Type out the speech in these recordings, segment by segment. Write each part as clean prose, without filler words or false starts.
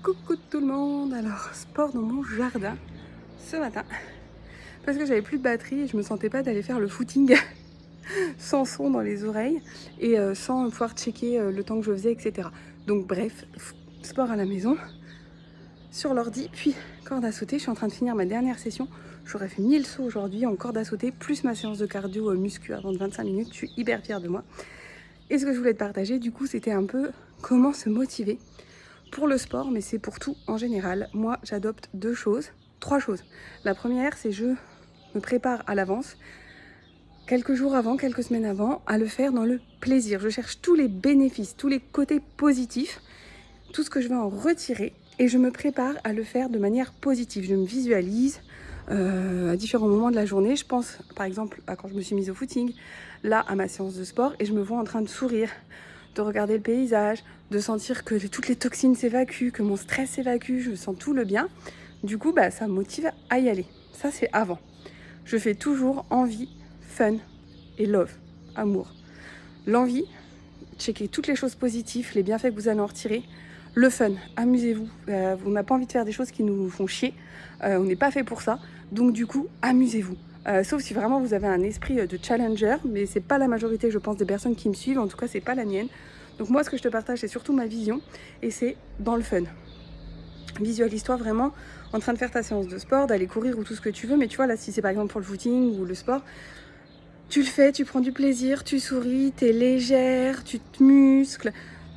Coucou tout le monde. Alors, sport dans mon jardin ce matin parce que j'avais plus de batterie et je me sentais pas d'aller faire le footing sans son dans les oreilles et sans pouvoir checker le temps que je faisais, etc. Donc bref, sport à la maison, sur l'ordi, puis corde à sauter. Je suis en train de finir ma dernière session. J'aurais fait 1000 sauts aujourd'hui en corde à sauter, plus ma séance de cardio muscu avant de 25 minutes. Je suis hyper fière de moi. Et ce que je voulais te partager, du coup, c'était un peu comment se motiver pour le sport, mais c'est pour tout en général. Moi, j'adopte trois choses. La première, c'est je me prépare à l'avance, quelques jours avant, quelques semaines avant, à le faire dans le plaisir. Je cherche tous les bénéfices, tous les côtés positifs, tout ce que je veux en retirer, et je me prépare à le faire de manière positive. Je me visualise à différents moments de la journée. Je pense par exemple à quand je me suis mise au footing, là à ma séance de sport, et je me vois en train de sourire, de regarder le paysage, de sentir que toutes les toxines s'évacuent, que mon stress s'évacue, je sens tout le bien. Du coup, ça me motive à y aller. Ça, c'est avant. Je fais toujours envie, fun et love, amour. L'envie, checker toutes les choses positives, les bienfaits que vous allez en retirer. Le fun, amusez-vous. On n'a pas envie de faire des choses qui nous font chier. On n'est pas fait pour ça. Donc du coup, amusez-vous. Sauf si vraiment vous avez un esprit de challenger, mais c'est pas la majorité, je pense, des personnes qui me suivent. En tout cas, c'est pas la mienne. Donc moi, ce que je te partage, c'est surtout ma vision, et c'est dans le fun. Visualise-toi vraiment en train de faire ta séance de sport, d'aller courir ou tout ce que tu veux. Mais tu vois, là, si c'est par exemple pour le footing ou le sport, tu le fais, tu prends du plaisir, tu souris, t'es légère, tu te muscles,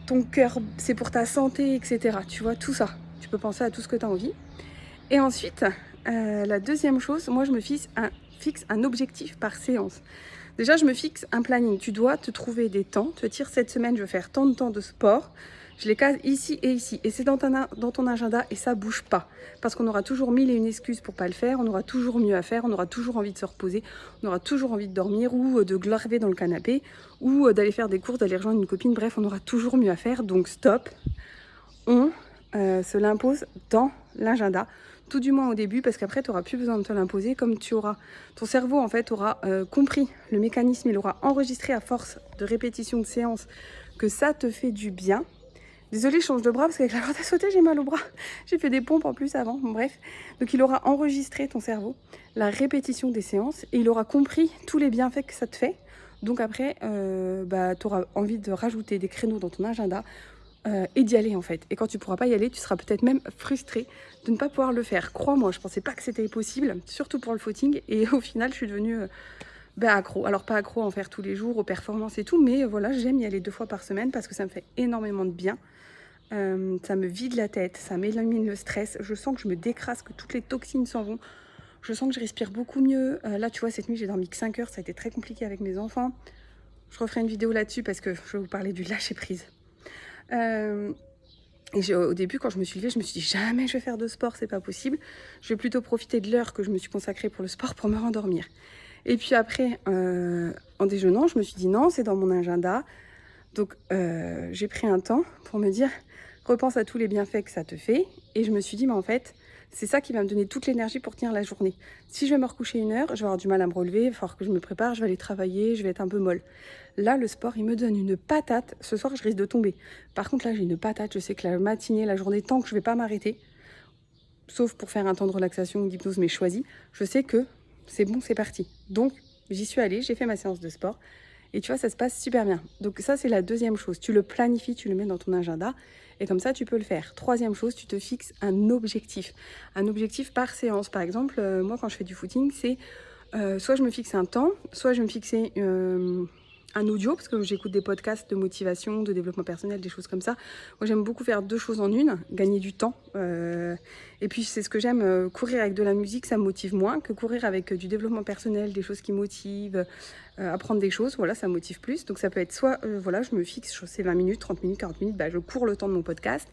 ton cœur, c'est pour ta santé, etc. Tu vois, tout ça. Tu peux penser à tout ce que tu as envie. Et ensuite, la deuxième chose, moi, je me fixe un objectif par séance. Déjà, je me fixe un planning. Tu dois te trouver des temps, te dire cette semaine, je vais faire tant de temps de sport. Je les case ici et ici. Et c'est dans ton agenda et ça bouge pas. Parce qu'on aura toujours mille et une excuses pour pas le faire. On aura toujours mieux à faire. On aura toujours envie de se reposer. On aura toujours envie de dormir ou de glaver dans le canapé ou d'aller faire des courses, d'aller rejoindre une copine. Bref, on aura toujours mieux à faire. Donc stop. On se l'impose dans l'agenda. Tout du moins au début, parce qu'après, tu n'auras plus besoin de te l'imposer, comme ton cerveau, en fait, aura compris le mécanisme, il aura enregistré à force de répétition de séances que ça te fait du bien. Désolée, je change de bras, parce qu'avec la corde à sauter, j'ai mal au bras. J'ai fait des pompes en plus avant, bref. Donc, il aura enregistré, ton cerveau, la répétition des séances, et il aura compris tous les bienfaits que ça te fait. Donc après, tu auras envie de rajouter des créneaux dans ton agenda, et d'y aller en fait. Et quand tu pourras pas y aller, tu seras peut-être même frustré de ne pas pouvoir le faire. Crois-moi, je pensais pas que c'était possible, surtout pour le footing. Et au final, je suis devenue accro. Alors pas accro à en faire tous les jours, aux performances et tout, mais voilà, j'aime y aller 2 fois par semaine parce que ça me fait énormément de bien. Ça me vide la tête, ça m'élimine le stress. Je sens que je me décrasse, que toutes les toxines s'en vont. Je sens que je respire beaucoup mieux. Là, tu vois, cette nuit, j'ai dormi que 5 heures. Ça a été très compliqué avec mes enfants. Je referai une vidéo là-dessus parce que je vais vous parler du lâcher prise. Et au début, quand je me suis levée, je me suis dit jamais je vais faire de sport, c'est pas possible. Je vais plutôt profiter de l'heure que je me suis consacrée pour le sport pour me rendormir. Et puis après, en déjeunant, je me suis dit non, c'est dans mon agenda. Donc j'ai pris un temps pour me dire repense à tous les bienfaits que ça te fait. Et je me suis dit mais en fait, c'est ça qui va me donner toute l'énergie pour tenir la journée. Si je vais me recoucher 1 heure, je vais avoir du mal à me relever, il va falloir que je me prépare, je vais aller travailler, je vais être un peu molle. Là, le sport, il me donne une patate. Ce soir, je risque de tomber. Par contre, là, j'ai une patate. Je sais que la matinée, la journée, tant que je ne vais pas m'arrêter, sauf pour faire un temps de relaxation ou d'hypnose, mais choisi, je sais que c'est bon, c'est parti. Donc, j'y suis allée, j'ai fait ma séance de sport. Et tu vois, ça se passe super bien. Donc ça, c'est la deuxième chose. Tu le planifies, tu le mets dans ton agenda. Et comme ça, tu peux le faire. Troisième chose, tu te fixes un objectif. Un objectif par séance. Par exemple, moi, quand je fais du footing, c'est soit je me fixe un temps, soit je vais me fixer un audio, parce que j'écoute des podcasts de motivation, de développement personnel, des choses comme ça. Moi, j'aime beaucoup faire 2 choses en une, gagner du temps. Et puis, c'est ce que j'aime, courir avec de la musique, ça me motive moins que courir avec du développement personnel, des choses qui motivent, apprendre des choses, voilà, ça me motive plus. Donc, ça peut être soit, voilà, je me fixe, je sais, 20 minutes, 30 minutes, 40 minutes, je cours le temps de mon podcast.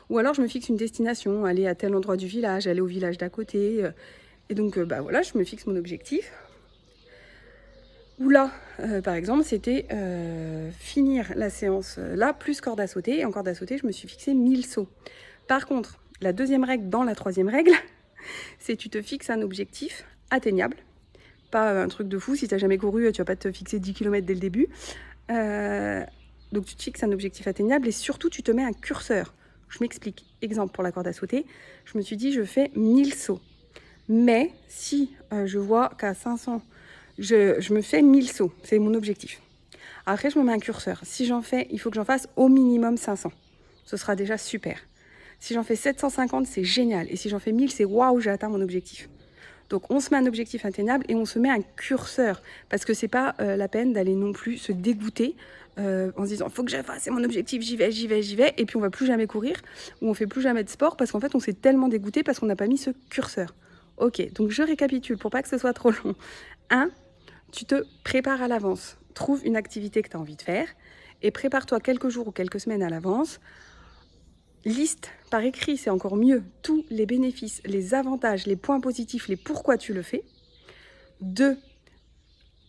Ou alors, je me fixe une destination, aller à tel endroit du village, aller au village d'à côté. Et donc, voilà, je me fixe mon objectif. Ou là, par exemple, c'était finir la séance là, plus corde à sauter. Et en corde à sauter, je me suis fixé 1000 sauts. Par contre, la deuxième règle dans la troisième règle, c'est tu te fixes un objectif atteignable. Pas un truc de fou, si tu n'as jamais couru, tu vas pas te fixer 10 km dès le début. Donc tu te fixes un objectif atteignable et surtout tu te mets un curseur. Je m'explique. Exemple pour la corde à sauter, je me suis dit je fais 1000 sauts. Mais si je vois qu'à 500, je me fais 1000 sauts, c'est mon objectif. Après, je me mets un curseur. Si j'en fais, il faut que j'en fasse au minimum 500. Ce sera déjà super. Si j'en fais 750, c'est génial. Et si j'en fais 1000, c'est waouh, j'ai atteint mon objectif. Donc on se met un objectif atteignable et on se met un curseur. Parce que c'est pas la peine d'aller non plus se dégoûter en se disant faut que je fasse, c'est mon objectif, j'y vais, j'y vais, j'y vais. Et puis on va plus jamais courir ou on fait plus jamais de sport parce qu'en fait on s'est tellement dégoûté parce qu'on n'a pas mis ce curseur. Ok, donc je récapitule pour pas que ce soit trop long. 1. Tu te prépares à l'avance. Trouve une activité que tu as envie de faire et prépare-toi quelques jours ou quelques semaines à l'avance. Liste par écrit, c'est encore mieux, tous les bénéfices, les avantages, les points positifs, les pourquoi tu le fais. 2.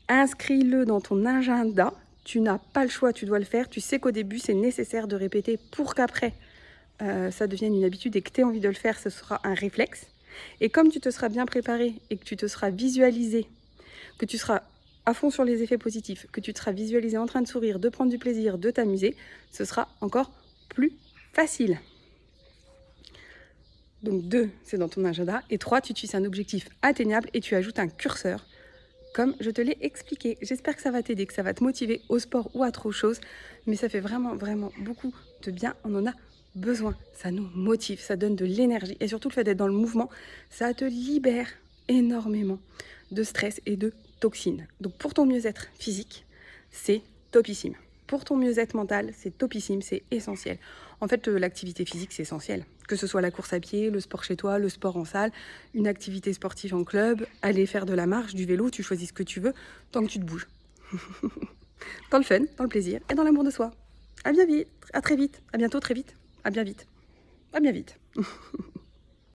Inscris-le dans ton agenda. Tu n'as pas le choix, tu dois le faire. Tu sais qu'au début, c'est nécessaire de répéter pour qu'après, ça devienne une habitude et que tu aies envie de le faire, ce sera un réflexe. Et comme tu te seras bien préparé et que tu te seras visualisé, que tu seras à fond sur les effets positifs, que tu te seras visualisé en train de sourire, de prendre du plaisir, de t'amuser, ce sera encore plus facile. Donc 2, c'est dans ton agenda. Et 3, tu te fixes un objectif atteignable et tu ajoutes un curseur, comme je te l'ai expliqué. J'espère que ça va t'aider, que ça va te motiver au sport ou à autre chose. Mais ça fait vraiment, vraiment beaucoup de bien. On en a besoin. Ça nous motive, ça donne de l'énergie. Et surtout, le fait d'être dans le mouvement, ça te libère énormément de stress et de toxines. Donc pour ton mieux-être physique, c'est topissime. Pour ton mieux-être mental, c'est topissime, c'est essentiel. En fait, l'activité physique, c'est essentiel. Que ce soit la course à pied, le sport chez toi, le sport en salle, une activité sportive en club, aller faire de la marche, du vélo, tu choisis ce que tu veux, tant que tu te bouges. Dans le fun, dans le plaisir et dans l'amour de soi. À bien vite, à très vite, à bientôt très vite, à bien vite. À bien vite.